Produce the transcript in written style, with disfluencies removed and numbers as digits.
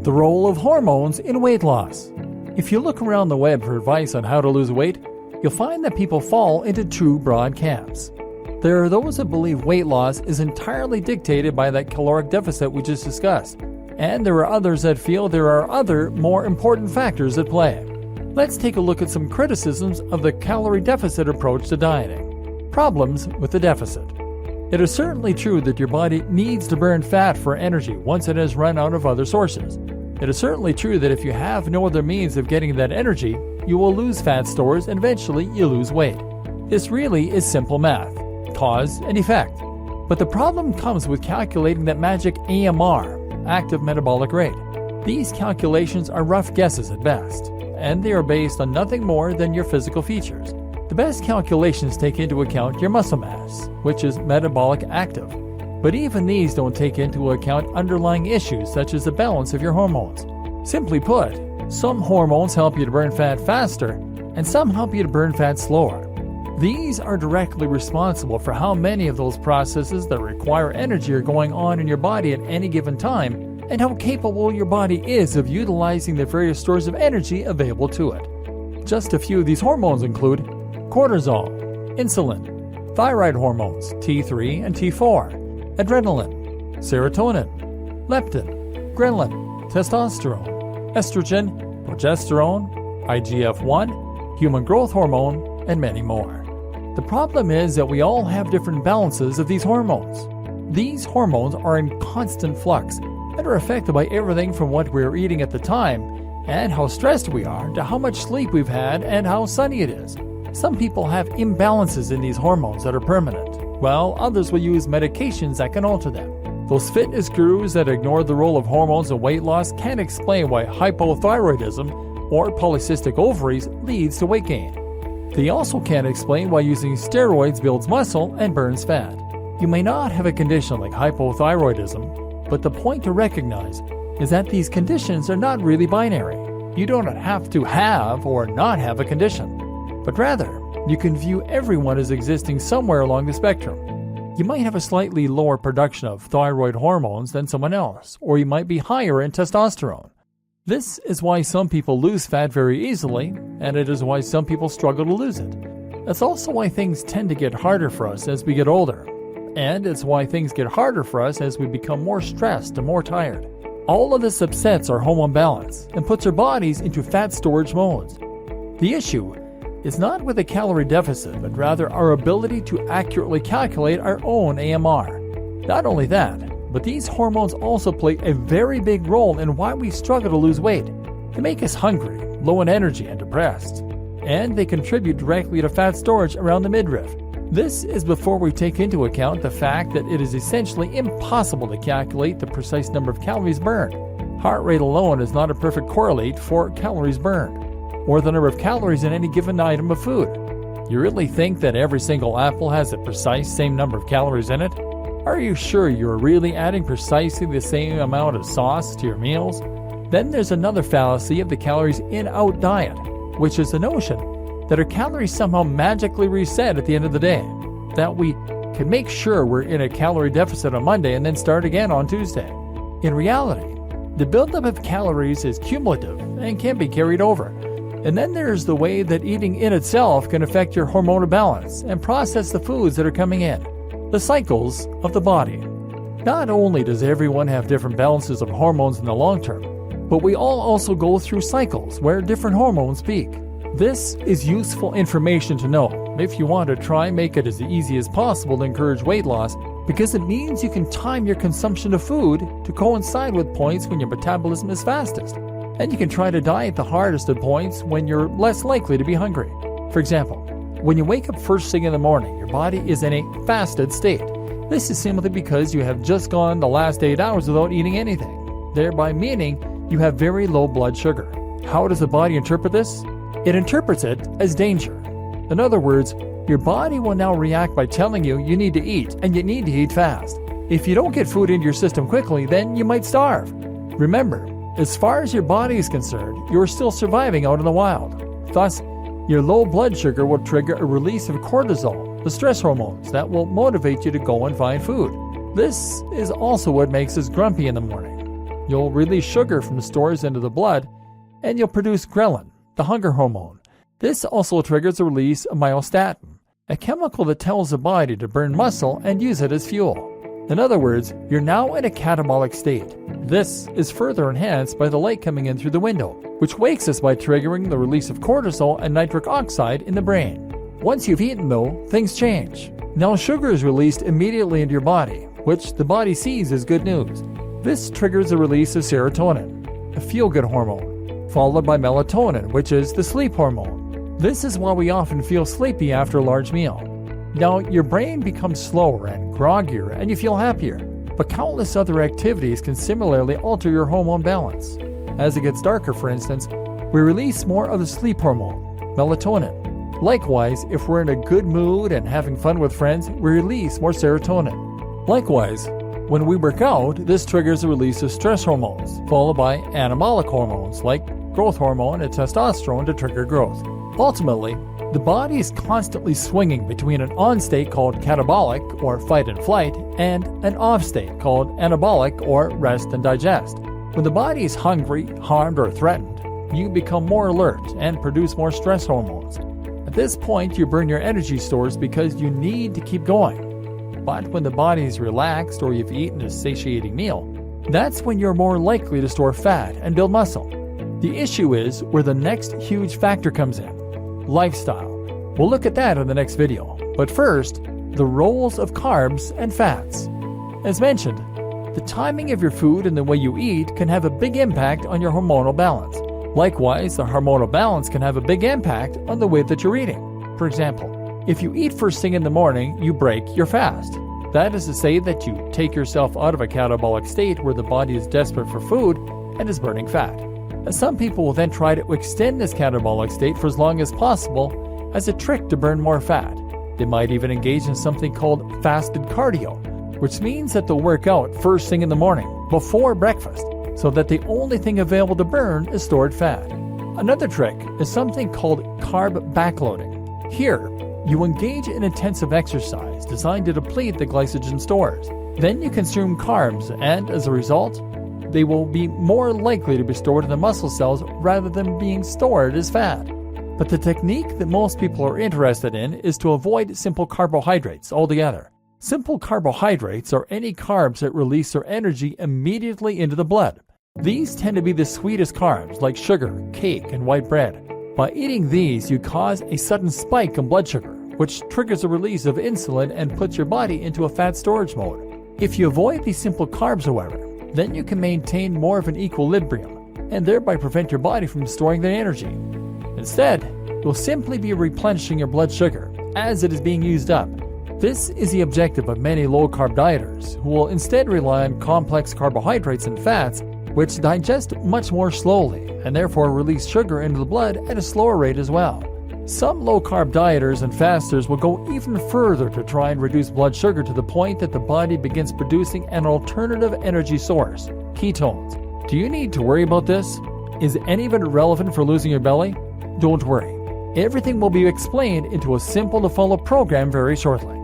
The role of hormones in weight loss. If you look around the web for advice on how to lose weight, you'll find that people fall into two broad camps. There are those that believe weight loss is entirely dictated by that caloric deficit we just discussed, and there are others that feel there are other, more important factors at play. Let's take a look at some criticisms of the calorie deficit approach to dieting. Problems with the deficit. It is certainly true that your body needs to burn fat for energy once it has run out of other sources. It is certainly true that if you have no other means of getting that energy, you will lose fat stores and eventually you lose weight. This really is simple math, cause and effect. But the problem comes with calculating that magic AMR, active metabolic rate. These calculations are rough guesses at best, and they are based on nothing more than your physical features. The best calculations take into account your muscle mass, which is metabolic active. But even these don't take into account underlying issues such as the balance of your hormones. Simply put, some hormones help you to burn fat faster, and some help you to burn fat slower. These are directly responsible for how many of those processes that require energy are going on in your body at any given time, and how capable your body is of utilizing the various stores of energy available to it. Just a few of these hormones include cortisol, insulin, thyroid hormones T3 and T4, adrenaline, serotonin, leptin, ghrelin, testosterone, estrogen, progesterone, IGF-1, human growth hormone, and many more. The problem is that we all have different balances of these hormones. These hormones are in constant flux and are affected by everything from what we're eating at the time and how stressed we are to how much sleep we've had and how sunny it is. Some people have imbalances in these hormones that are permanent, while others will use medications that can alter them. Those fitness gurus that ignore the role of hormones in weight loss can't explain why hypothyroidism or polycystic ovaries leads to weight gain. They also can't explain why using steroids builds muscle and burns fat. You may not have a condition like hypothyroidism, but the point to recognize is that these conditions are not really binary. You don't have to have or not have a condition, but rather, you can view everyone as existing somewhere along the spectrum. You might have a slightly lower production of thyroid hormones than someone else, or you might be higher in testosterone. This is why some people lose fat very easily, and it is why some people struggle to lose it. That's also why things tend to get harder for us as we get older, and it's why things get harder for us as we become more stressed and more tired. All of this upsets our hormone balance and puts our bodies into fat storage modes. The issue is not with a calorie deficit, but rather our ability to accurately calculate our own AMR. Not only that, but these hormones also play a very big role in why we struggle to lose weight. They make us hungry, low in energy, and depressed. And they contribute directly to fat storage around the midriff. This is before we take into account the fact that it is essentially impossible to calculate the precise number of calories burned. Heart rate alone is not a perfect correlate for calories burned, or the number of calories in any given item of food. You really think that every single apple has the precise same number of calories in it? Are you sure you're really adding precisely the same amount of sauce to your meals? Then there's another fallacy of the calories in-out diet, which is the notion that our calories somehow magically reset at the end of the day, that we can make sure we're in a calorie deficit on Monday and then start again on Tuesday. In reality, the buildup of calories is cumulative and can be carried over. And then there's the way that eating in itself can affect your hormonal balance and process the foods that are coming in. The cycles of the body. Not only does everyone have different balances of hormones in the long term, but we all also go through cycles where different hormones peak. This is useful information to know if you want to try and make it as easy as possible to encourage weight loss, because it means you can time your consumption of food to coincide with points when your metabolism is fastest. And you can try to diet the hardest at points when you're less likely to be hungry. For example, when you wake up first thing in the morning, your body is in a fasted state. This is simply because you have just gone the last 8 hours without eating anything, thereby meaning you have very low blood sugar. How does the body interpret this? It interprets it as danger. In other words, your body will now react by telling you you need to eat, and you need to eat fast. If you don't get food into your system quickly, then you might starve. Remember, as far as your body is concerned, you're still surviving out in the wild. Thus, your low blood sugar will trigger a release of cortisol, the stress hormones that will motivate you to go and find food. This is also what makes us grumpy in the morning. You'll release sugar from stores into the blood, and you'll produce ghrelin, the hunger hormone. This also triggers the release of myostatin, a chemical that tells the body to burn muscle and use it as fuel. In other words, you're now in a catabolic state. This is further enhanced by the light coming in through the window, which wakes us by triggering the release of cortisol and nitric oxide in the brain. Once you've eaten, though, things change. Now sugar is released immediately into your body, which the body sees as good news. This triggers the release of serotonin, a feel-good hormone, followed by melatonin, which is the sleep hormone. This is why we often feel sleepy after a large meal. Now, your brain becomes slower and groggier, and you feel happier, but countless other activities can similarly alter your hormone balance. As it gets darker, for instance, we release more of the sleep hormone, melatonin. Likewise, if we're in a good mood and having fun with friends, we release more serotonin. Likewise, when we work out, this triggers the release of stress hormones, followed by anabolic hormones like growth hormone and testosterone to trigger growth. Ultimately, the body is constantly swinging between an on state called catabolic, or fight and flight, and an off state called anabolic, or rest and digest. When the body is hungry, harmed, or threatened, you become more alert and produce more stress hormones. At this point, you burn your energy stores because you need to keep going. But when the body is relaxed or you've eaten a satiating meal, that's when you're more likely to store fat and build muscle. The issue is where the next huge factor comes in: lifestyle. We'll look at that in the next video. But first, the roles of carbs and fats. As mentioned, the timing of your food and the way you eat can have a big impact on your hormonal balance. Likewise, the hormonal balance can have a big impact on the way that you're eating. For example, if you eat first thing in the morning, you break your fast. That is to say that you take yourself out of a catabolic state where the body is desperate for food and is burning fat. Some people will then try to extend this catabolic state for as long as possible as a trick to burn more fat. They might even engage in something called fasted cardio, which means that they'll work out first thing in the morning, before breakfast, so that the only thing available to burn is stored fat. Another trick is something called carb backloading. Here, you engage in intensive exercise designed to deplete the glycogen stores. Then you consume carbs, and as a result, they will be more likely to be stored in the muscle cells rather than being stored as fat. But the technique that most people are interested in is to avoid simple carbohydrates altogether. Simple carbohydrates are any carbs that release their energy immediately into the blood. These tend to be the sweetest carbs like sugar, cake, and white bread. By eating these, you cause a sudden spike in blood sugar, which triggers the release of insulin and puts your body into a fat storage mode. If you avoid these simple carbs, however, then you can maintain more of an equilibrium and thereby prevent your body from storing the energy. Instead, you'll simply be replenishing your blood sugar as it is being used up. This is the objective of many low-carb dieters, who will instead rely on complex carbohydrates and fats, which digest much more slowly and therefore release sugar into the blood at a slower rate as well. Some low-carb dieters and fasters will go even further to try and reduce blood sugar to the point that the body begins producing an alternative energy source, ketones. Do you need to worry about this? Is any of it relevant for losing your belly? Don't worry. Everything will be explained into a simple-to-follow program very shortly.